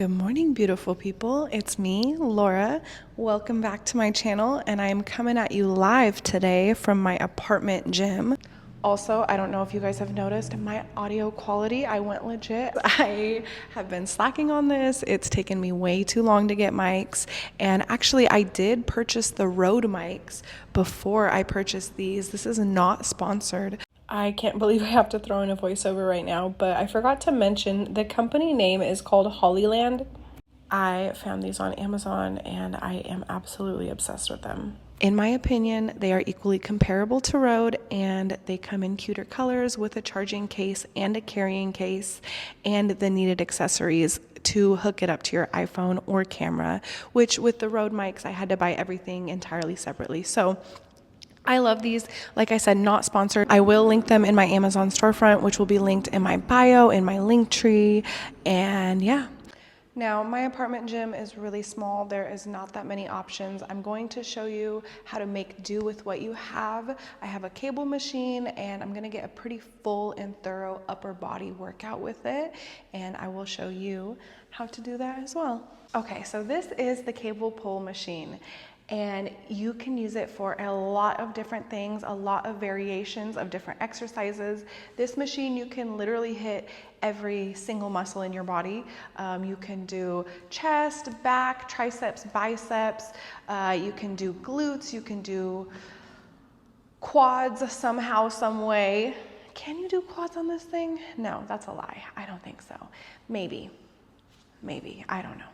Good morning, beautiful people. It's me, Laura. Welcome back to my channel, and I'm coming at you live today from my apartment gym. Also, I don't know if you guys have noticed my audio quality. I went legit. I have been slacking on this. It's taken me way too long to get mics. And actually, I did purchase the Rode mics before I purchased these. This is not sponsored. I can't believe I have to throw in a voiceover right now, but I forgot to mention the company name is called Hollyland. I found these on Amazon and I am absolutely obsessed with them. In my opinion, they are equally comparable to Rode, and they come in cuter colors with a charging case and a carrying case and the needed accessories to hook it up to your iPhone or camera, which with the Rode mics, I had to buy everything entirely separately. So I love these. Like I said, not sponsored. I will link them in my Amazon storefront, which will be linked in my bio, in my Linktree, and yeah. Now, my apartment gym is really small. There is not that many options. I'm going to show you how to make do with what you have. I have a cable machine, and I'm gonna get a pretty full and thorough upper body workout with it, and I will show you how to do that as well. Okay, so this is the cable pull machine. And you can use it for a lot of different things, a lot of variations of different exercises. This machine, you can literally hit every single muscle in your body. You can do chest, back, triceps, biceps. You can do glutes. You can do quads somehow, some way. Can you do quads on this thing? No, that's a lie. I don't think so. Maybe, I don't know.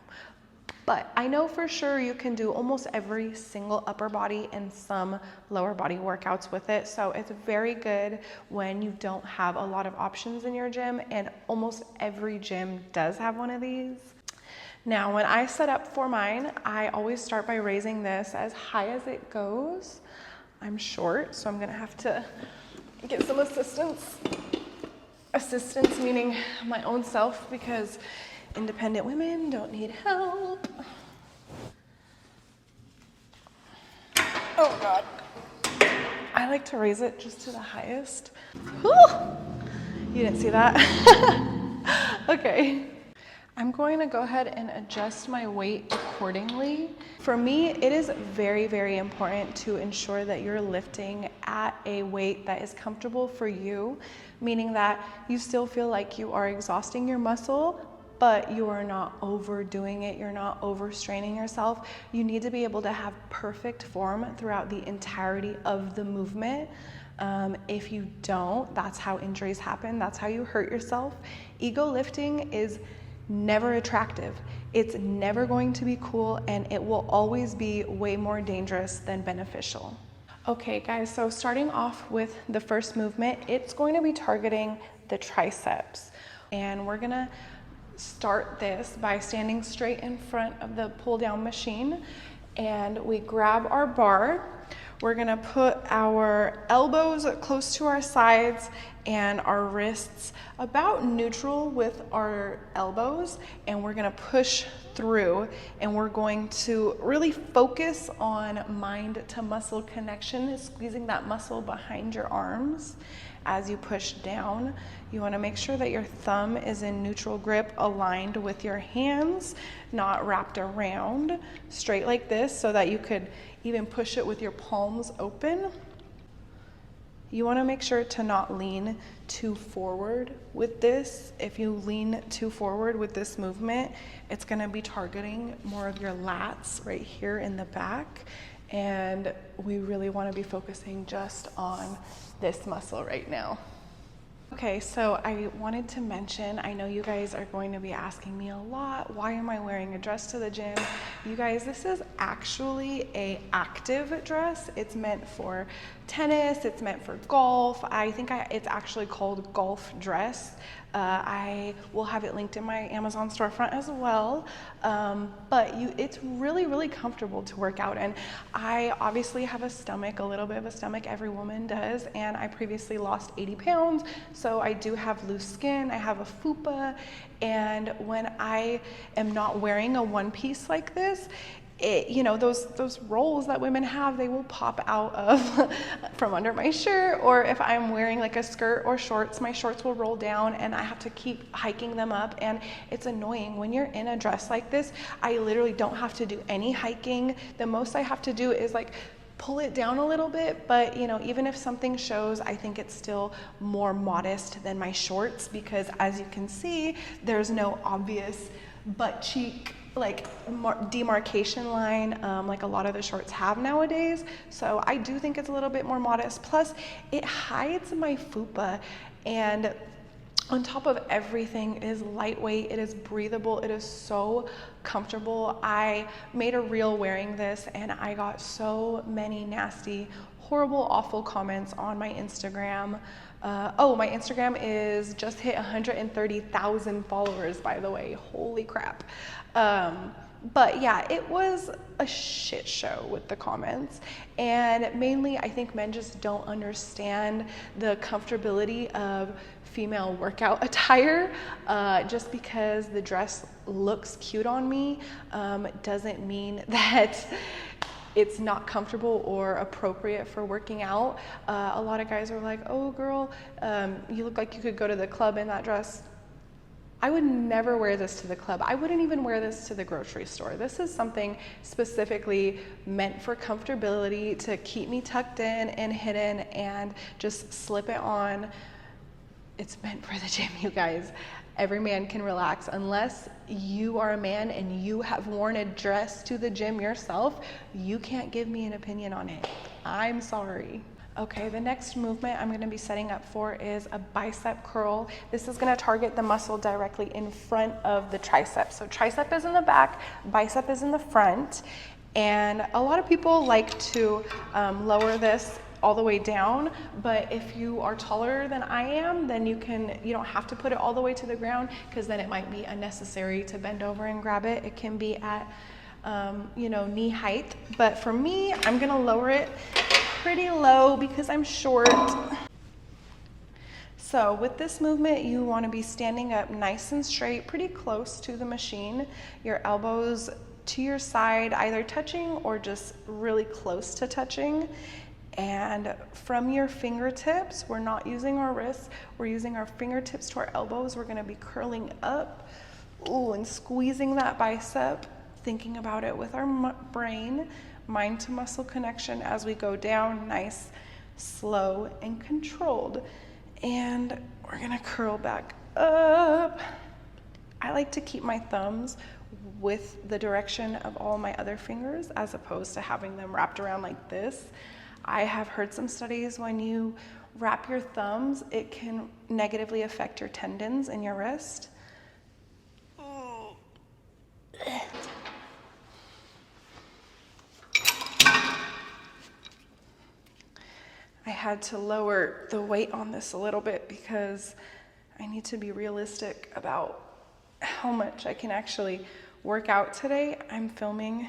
But I know for sure you can do almost every single upper body and some lower body workouts with it. So it's very good when you don't have a lot of options in your gym, and almost every gym does have one of these. Now, when I set up for mine, I always start by raising this as high as it goes. I'm short, so I'm gonna have to get some assistance. Assistance meaning my own self, because independent women don't need help. Oh God. I like to raise it just to the highest. Whew. You didn't see that? Okay. I'm going to go ahead and adjust my weight accordingly. For me, it is very, very important to ensure that you're lifting at a weight that is comfortable for you, meaning that you still feel like you are exhausting your muscle, but you are not overdoing it, you're not overstraining yourself. You need to be able to have perfect form throughout the entirety of the movement. If you don't, that's how injuries happen, that's how you hurt yourself. Ego lifting is never attractive. It's never going to be cool, and it will always be way more dangerous than beneficial. Okay guys, so starting off with the first movement, it's going to be targeting the triceps. And we're gonna start this by standing straight in front of the pull down machine, and we grab our bar. We're gonna put our elbows close to our sides and our wrists about neutral with our elbows, and we're gonna push through, and we're going to really focus on mind to muscle connection, squeezing that muscle behind your arms. As you push down, you want to make sure that your thumb is in neutral grip, aligned with your hands, not wrapped around, straight like this, so that you could even push it with your palms open. You want to make sure to not lean too forward with this. If you lean too forward with this movement, it's going to be targeting more of your lats right here in the back, and we really want to be focusing just on this muscle right now. Okay, so I wanted to mention, I know you guys are going to be asking me a lot, why am I wearing a dress to the gym? You guys, this is actually an active dress. It's meant for tennis, it's meant for golf. I think it's actually called golf dress. I will have it linked in my Amazon storefront as well. But it's really, really comfortable to work out in. I obviously have a stomach, a little bit of a stomach, every woman does, and I previously lost 80 pounds, so I do have loose skin, I have a fupa, and when I am not wearing a one piece like this, you know, those rolls that women have, they will pop out of from under my shirt, or if I'm wearing like a skirt or shorts, my shorts will roll down and I have to keep hiking them up, and it's annoying. When you're in a dress like this, I literally don't have to do any hiking. The most I have to do is like pull it down a little bit, but you know, even if something shows, I think it's still more modest than my shorts, because as you can see, there's no obvious butt cheek like demarcation line like a lot of the shorts have nowadays. So I do think it's a little bit more modest. Plus it hides my fupa, and on top of everything, it is lightweight, it is breathable, it is so comfortable. I made a reel wearing this and I got so many nasty, horrible, awful comments on my Instagram. My Instagram is just hit 130,000 followers, by the way. Holy crap. But yeah, it was a shit show with the comments, and mainly I think men just don't understand the comfortability of female workout attire. Just because the dress looks cute on me doesn't mean that it's not comfortable or appropriate for working out. A lot of guys are like, oh girl, you look like you could go to the club in that dress. I would never wear this to the club. I wouldn't even wear this to the grocery store. This is something specifically meant for comfortability, to keep me tucked in and hidden, and just slip it on. It's meant for the gym, you guys. Every man can relax. Unless you are a man and you have worn a dress to the gym yourself, you can't give me an opinion on it. I'm sorry. Okay, the next movement I'm gonna be setting up for is a bicep curl. This is gonna target the muscle directly in front of the tricep. So tricep is in the back, bicep is in the front. And a lot of people like to lower this all the way down, but if you are taller than I am, then you don't have to put it all the way to the ground, because then it might be unnecessary to bend over and grab it. It can be at knee height, but for me, I'm gonna lower it pretty low because I'm short. So with this movement, you want to be standing up nice and straight, pretty close to the machine, your elbows to your side, either touching or just really close to touching. And from your fingertips, we're not using our wrists, we're using our fingertips to our elbows. We're going to be curling up, and squeezing that bicep, thinking about it with our brain, mind to muscle connection as we go down, nice, slow, and controlled. And we're gonna curl back up. I like to keep my thumbs with the direction of all my other fingers, as opposed to having them wrapped around like this. I have heard some studies, when you wrap your thumbs, it can negatively affect your tendons in your wrist. I had to lower the weight on this a little bit because I need to be realistic about how much I can actually work out today. I'm filming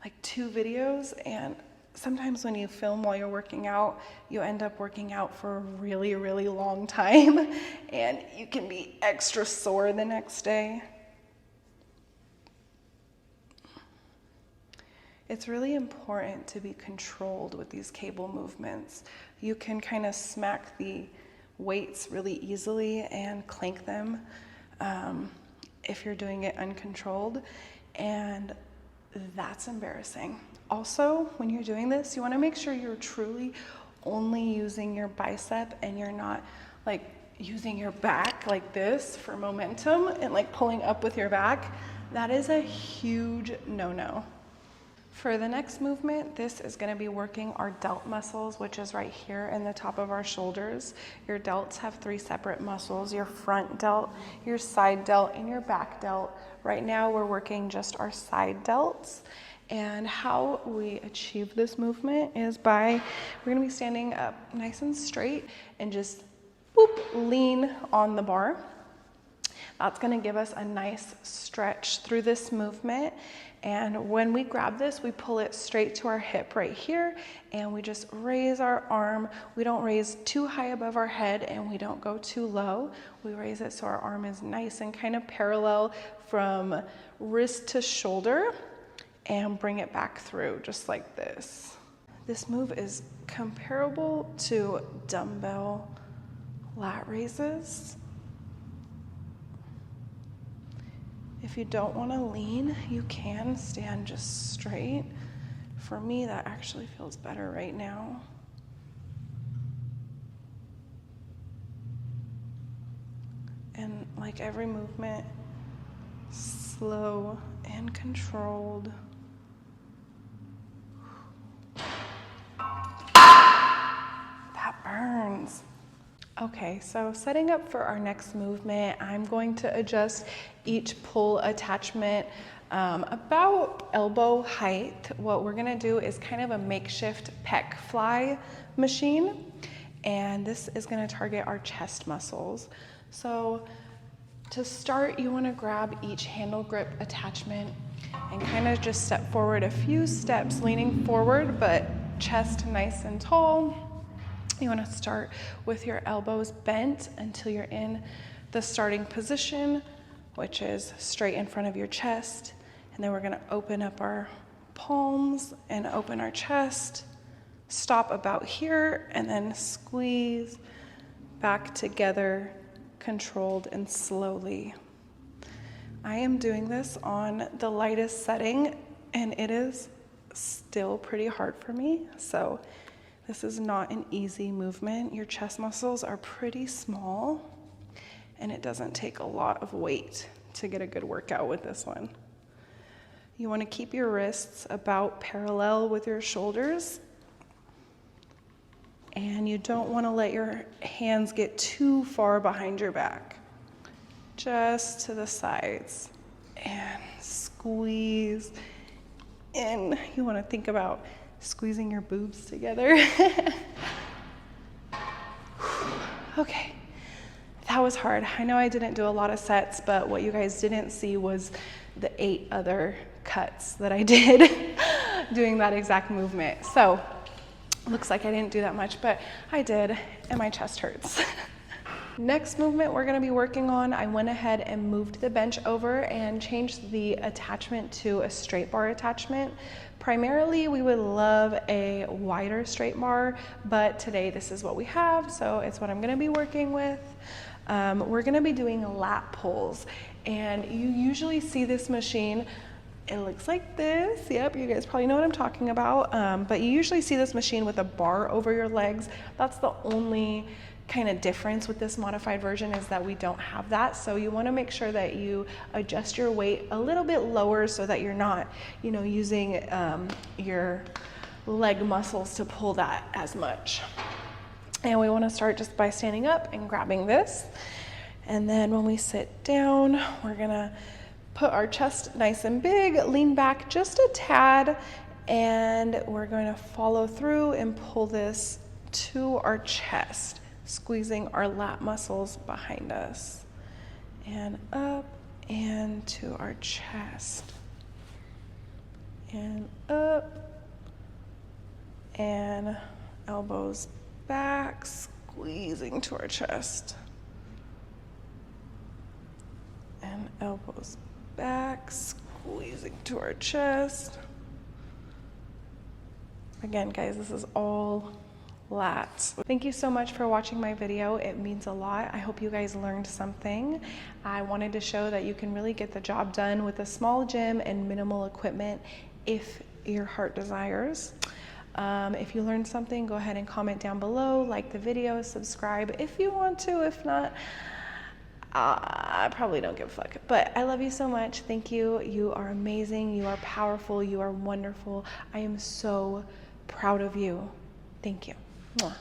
like 2 videos, and sometimes when you film while you're working out, you end up working out for a really, really long time, and you can be extra sore the next day. It's really important to be controlled with these cable movements. You can kind of smack the weights really easily and clank them if you're doing it uncontrolled, and that's embarrassing. Also, when you're doing this, you want to make sure you're truly only using your bicep and you're not like using your back like this for momentum and like pulling up with your back. That is a huge no-no. For the next movement, this is going to be working our delt muscles, which is right here in the top of our shoulders. Your delts have 3 separate muscles: your front delt, your side delt, and your back delt. Right now we're working just our side delts. And how we achieve this movement is we're going to be standing up nice and straight and just lean on the bar. That's going to give us a nice stretch through this movement. And when we grab this, we pull it straight to our hip right here, and we just raise our arm. We don't raise too high above our head, and we don't go too low. We raise it so our arm is nice and kind of parallel from wrist to shoulder. and bring it back through just like this. This move is comparable to dumbbell lat raises. If you don't want to lean, you can stand just straight. For me, that actually feels better right now. And like every movement, slow and controlled. That burns. Okay, so setting up for our next movement, I'm going to adjust each pull attachment about elbow height. What we're gonna do is kind of a makeshift pec fly machine, and this is gonna target our chest muscles. So to start, you wanna grab each handle grip attachment and kind of just step forward a few steps, leaning forward, but chest nice and tall. You want to start with your elbows bent until you're in the starting position, which is straight in front of your chest. And then we're going to open up our palms and open our chest. Stop about here and then squeeze back together, controlled and slowly. I am doing this on the lightest setting, and it is still pretty hard for me. So this is not an easy movement. Your chest muscles are pretty small, and it doesn't take a lot of weight to get a good workout with this one. You want to keep your wrists about parallel with your shoulders, and you don't want to let your hands get too far behind your back. Just to the sides, and squeeze in. You want to think about squeezing your boobs together. Okay, that was hard. I know I didn't do a lot of sets, but what you guys didn't see was the 8 other cuts that I did doing that exact movement. So looks like I didn't do that much, but I did, and my chest hurts. Next movement we're gonna be working on, I went ahead and moved the bench over and changed the attachment to a straight bar attachment. Primarily, we would love a wider straight bar, but today this is what we have, so it's what I'm gonna be working with. We're gonna be doing lat pulls, and you usually see this machine, it looks like this. Yep, you guys probably know what I'm talking about, but you usually see this machine with a bar over your legs. That's the only kind of difference with this modified version, is that we don't have that. So you want to make sure that you adjust your weight a little bit lower so that you're not, you know, using your leg muscles to pull that as much. And we want to start just by standing up and grabbing this. And then when we sit down, we're gonna put our chest nice and big, lean back just a tad, and we're going to follow through and pull this to our chest, squeezing our lat muscles behind us, and up and to our chest, and up, and elbows back, squeezing to our chest, and elbows back, squeezing to our chest. Again, guys, this is all lats. Thank you so much for watching my video. It means a lot. I hope you guys learned something. I wanted to show that you can really get the job done with a small gym and minimal equipment if your heart desires. If you learned something, go ahead and comment down below, like the video, subscribe if you want to. If not, I probably don't give a fuck. But I love you so much. Thank you. You are amazing. You are powerful. You are wonderful. I am so proud of you. Thank you. Mwah.